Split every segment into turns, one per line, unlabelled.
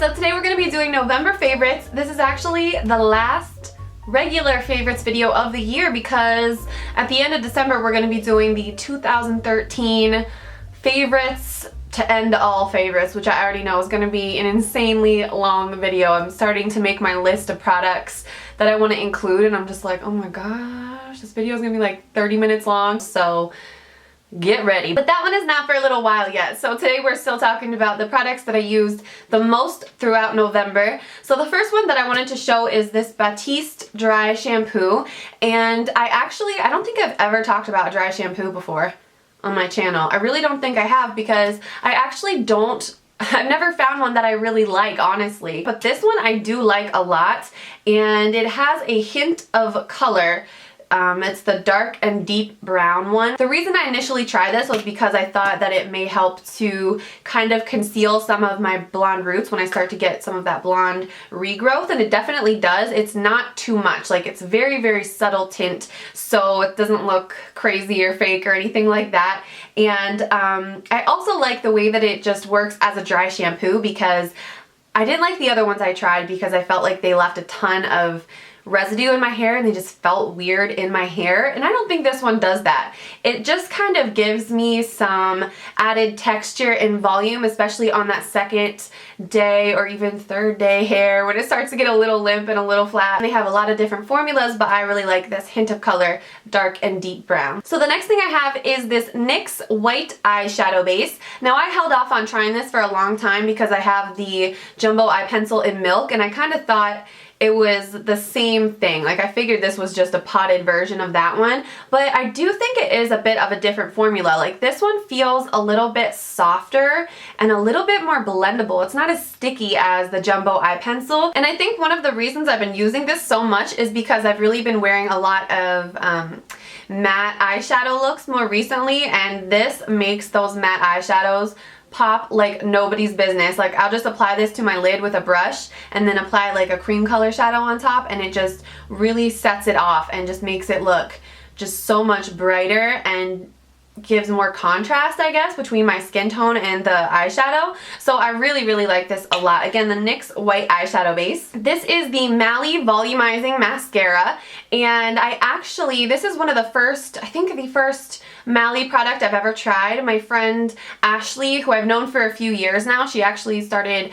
so today we're going to be doing November favorites. This is actually the last regular favorites video of the year because at the end of December we're going to be doing the 2013 favorites to end all favorites, which I already know is going to be an insanely long video. I'm starting to make my list of products that I want to include and I'm just like, oh my gosh, this video is going to be like 30 minutes long, so get ready. But that one is not for a little while yet. So today we're still talking about the products that I used the most throughout November. So the first one that I wanted to show is this Batiste dry shampoo. And I don't think I've ever talked about dry shampoo before on my channel. I really don't think I have because I've never found one that I really like, honestly. But this one I do like a lot, and it has a hint of color. It's the dark and deep brown one. The reason I initially tried this was because I thought that it may help to kind of conceal some of my blonde roots when I start to get some of that blonde regrowth, and it definitely does. It's not too much. Like, it's very, very subtle tint, so it doesn't look crazy or fake or anything like that. And I also like the way that it just works as a dry shampoo because I didn't like the other ones I tried because I felt like they left a ton of residue in my hair and they just felt weird in my hair, and I don't think this one does that. It just kind of gives me some added texture and volume, especially on that second day or even third day hair when it starts to get a little limp and a little flat. They have a lot of different formulas, but I really like this hint of color, dark and deep brown. So the next thing I have is this NYX White eyeshadow base. Now I held off on trying this for a long time because I have the Jumbo Eye Pencil in Milk, and I kind of thought it was the same thing. Like, I figured this was just a potted version of that one, but I do think it is a bit of a different formula. Like, this one feels a little bit softer and a little bit more blendable. It's not as sticky as the Jumbo Eye Pencil, and I think one of the reasons I've been using this so much is because I've really been wearing a lot of matte eyeshadow looks more recently, and this makes those matte eyeshadows pop like nobody's business. Like, I'll just apply this to my lid with a brush and then apply like a cream color shadow on top, and it just really sets it off and just makes it look just so much brighter and gives more contrast, I guess, between my skin tone and the eyeshadow. So I really, really like this a lot. Again, the NYX White eyeshadow base. This is the Mally Volumizing mascara, and this is one of the first, I think the first Mally product I've ever tried. My friend Ashley, who I've known for a few years now, she actually started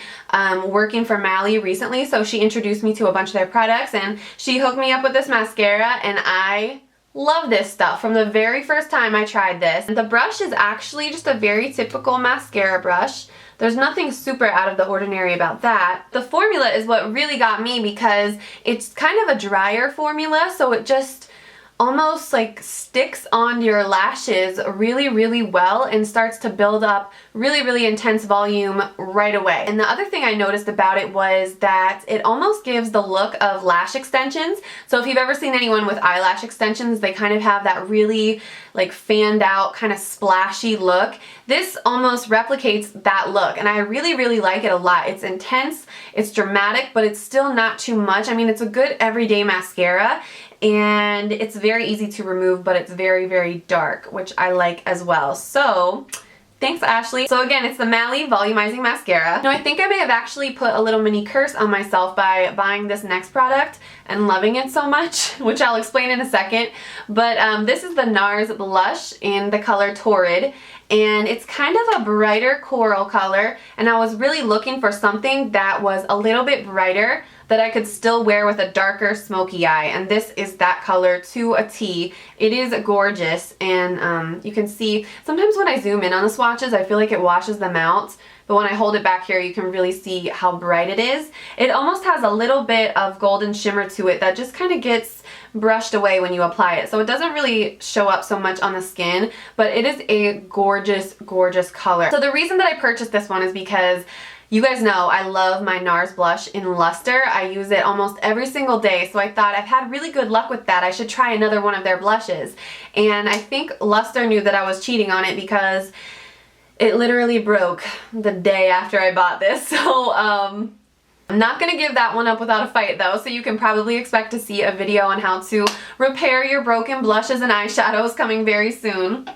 working for Mally recently, so she introduced me to a bunch of their products, and she hooked me up with this mascara, and I love this stuff from the very first time I tried this. The brush is actually just a very typical mascara brush. There's nothing super out of the ordinary about that. The formula is what really got me because it's kind of a drier formula, so it just almost like sticks on your lashes really, really well and starts to build up really, really intense volume right away. And the other thing I noticed about it was that it almost gives the look of lash extensions. So if you've ever seen anyone with eyelash extensions, they kind of have that really like fanned out kind of splashy look. This almost replicates that look, and I really, really like it a lot. It's intense, it's dramatic, but it's still not too much. I mean, it's a good everyday mascara, and it's very easy to remove, but it's very, very dark, which I like as well. So thanks, Ashley. So again, it's the Mally Volumizing mascara. Now, I think I may have actually put a little mini curse on myself by buying this next product and loving it so much, which I'll explain in a second. But this is the NARS Blush in the color Torrid, and it's kind of a brighter coral color, and I was really looking for something that was a little bit brighter that I could still wear with a darker smoky eye, and this is that color to a T. It is gorgeous, and you can see sometimes when I zoom in on the swatches I feel like it washes them out, but when I hold it back here you can really see how bright it is. It almost has a little bit of golden shimmer to it that just kind of gets brushed away when you apply it, so it doesn't really show up so much on the skin, but it is a gorgeous, gorgeous color. So the reason that I purchased this one is because you guys know I love my NARS blush in Luster. I use it almost every single day, so I thought I've had really good luck with that. I should try another one of their blushes. And I think Luster knew that I was cheating on it because it literally broke the day after I bought this. So I'm not going to give that one up without a fight though, so you can probably expect to see a video on how to repair your broken blushes and eyeshadows coming very soon.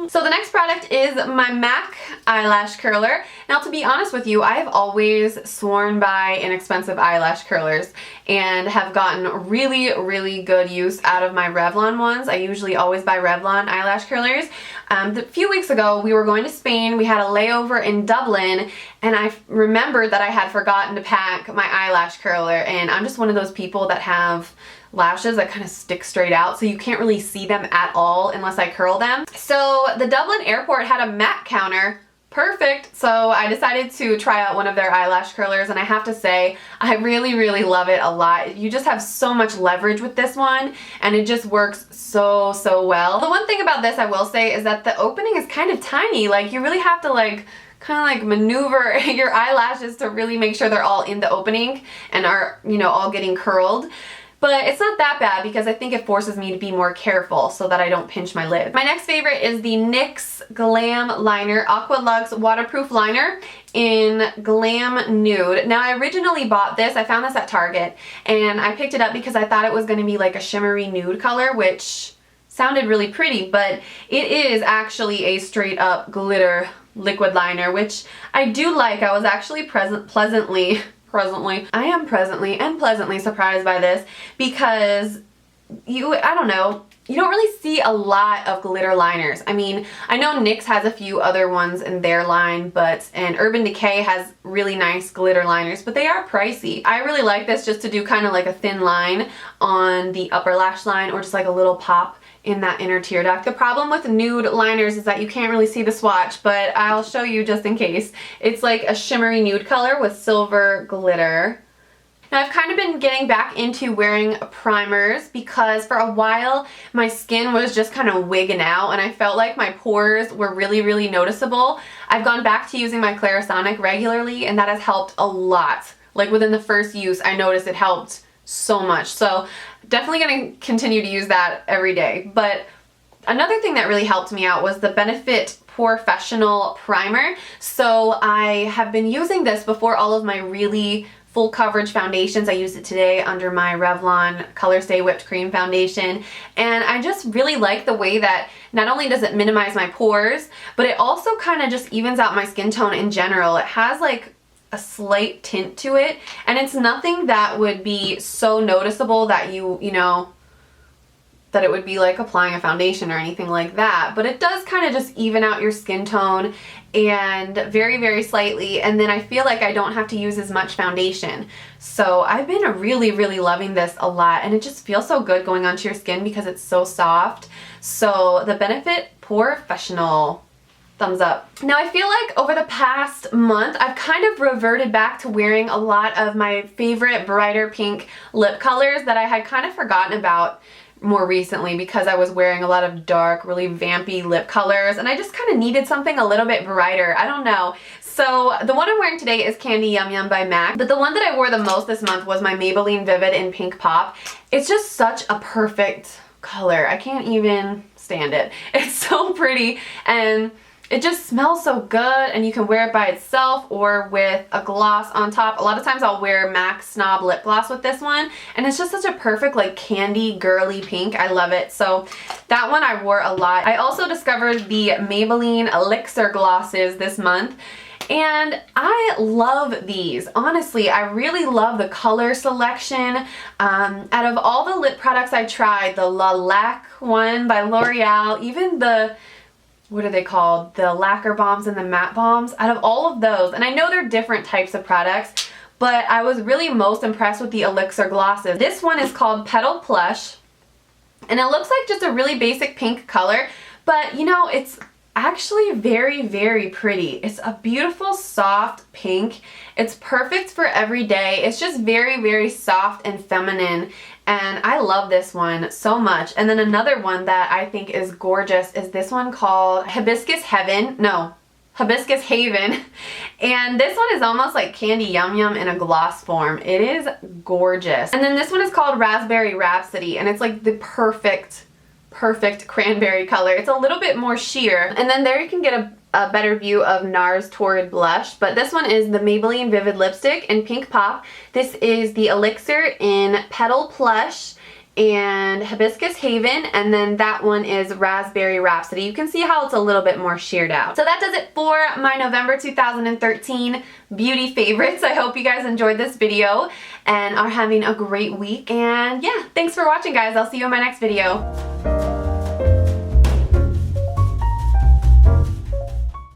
So the next product is my MAC eyelash curler. Now, to be honest with you, I have always sworn by inexpensive eyelash curlers and have gotten really, really good use out of my Revlon ones. I usually always buy Revlon eyelash curlers. A few weeks ago, we were going to Spain. We had a layover in Dublin, and I remembered that I had forgotten to pack my eyelash curler, and I'm just one of those people that have lashes that kind of stick straight out, so you can't really see them at all unless I curl them. So the Dublin airport had a MAC counter. Perfect. So I decided to try out one of their eyelash curlers, and I have to say I really, really love it a lot. You just have so much leverage with this one, and it just works so, so well. The one thing about this I will say is that the opening is kind of tiny. Like, you really have to kind of maneuver your eyelashes to really make sure they're all in the opening and are, you know, all getting curled. But it's not that bad because I think it forces me to be more careful so that I don't pinch my lid. My next favorite is the NYX Glam Liner Aqua Luxe Waterproof Liner in Glam Nude. Now, I originally bought this, I found this at Target, and I picked it up because I thought it was going to be like a shimmery nude color, which sounded really pretty, but it is actually a straight up glitter liquid liner, which I do like. I was actually pleasantly and pleasantly surprised by this because I don't know, you don't really see a lot of glitter liners. I mean, I know NYX has a few other ones in their line, and Urban Decay has really nice glitter liners, but they are pricey. I really like this just to do kind of like a thin line on the upper lash line, or just like a little pop in that inner tear duct. The problem with nude liners is that you can't really see the swatch, but I'll show you just in case. It's like a shimmery nude color with silver glitter. Now, I've kind of been getting back into wearing primers because for a while my skin was just kind of wigging out and I felt like my pores were really, really noticeable. I've gone back to using my Clarisonic regularly, and that has helped a lot. Like, within the first use, I noticed it helped so much. So definitely going to continue to use that every day. But another thing that really helped me out was the Benefit Porefessional primer. So I have been using this before all of my really full coverage foundations. I used it today under my Revlon Color Stay Whipped Cream foundation, and I just really like the way that not only does it minimize my pores, but it also kind of just evens out my skin tone in general. It has like a slight tint to it, and it's nothing that would be so noticeable that you know, that it would be like applying a foundation or anything like that, but it does kind of just even out your skin tone, and very, very slightly, and then I feel like I don't have to use as much foundation. So I've been really, really loving this a lot, and it just feels so good going onto your skin because it's so soft. So the Benefit Porefessional, thumbs up. Now, I feel like over the past month, I've kind of reverted back to wearing a lot of my favorite brighter pink lip colors that I had kind of forgotten about more recently because I was wearing a lot of dark, really vampy lip colors, and I just kind of needed something a little bit brighter. I don't know. So the one I'm wearing today is Candy Yum Yum by MAC, but the one that I wore the most this month was my Maybelline Vivid in Pink Pop. It's just such a perfect color. I can't even stand it. It's so pretty, and it just smells so good, and you can wear it by itself or with a gloss on top. A lot of times I'll wear MAC Snob lip gloss with this one, and it's just such a perfect like candy girly pink. I love it. So that one I wore a lot. I also discovered the Maybelline Elixir glosses this month, and I love these. Honestly, I really love the color selection. Out of all the lip products I tried, the Lilac one by L'Oreal, even the, what are they called? The lacquer bombs and the matte bombs. Out of all of those, and I know they're different types of products, but I was really most impressed with the Elixir glosses. This one is called Petal Plush, and it looks like just a really basic pink color, but you know, it's actually very, very pretty. It's a beautiful soft pink. It's perfect for every day. It's just very, very soft and feminine, and I love this one so much. And then another one that I think is gorgeous is this one called Hibiscus Haven, and this one is almost like Candy Yum Yum in a gloss form. It is gorgeous. And then this one is called Raspberry Rhapsody, and it's like the perfect cranberry color. It's a little bit more sheer, and then there you can get a better view of NARS Torrid blush, but this one is the Maybelline Vivid lipstick in Pink Pop. This is the Elixir in Petal Plush, and Hibiscus Haven, and then that one is Raspberry Rhapsody. You can see how it's a little bit more sheared out. So that does it for my November 2013 beauty favorites. I hope you guys enjoyed this video and are having a great week. And yeah, thanks for watching, guys. I'll see you in my next video.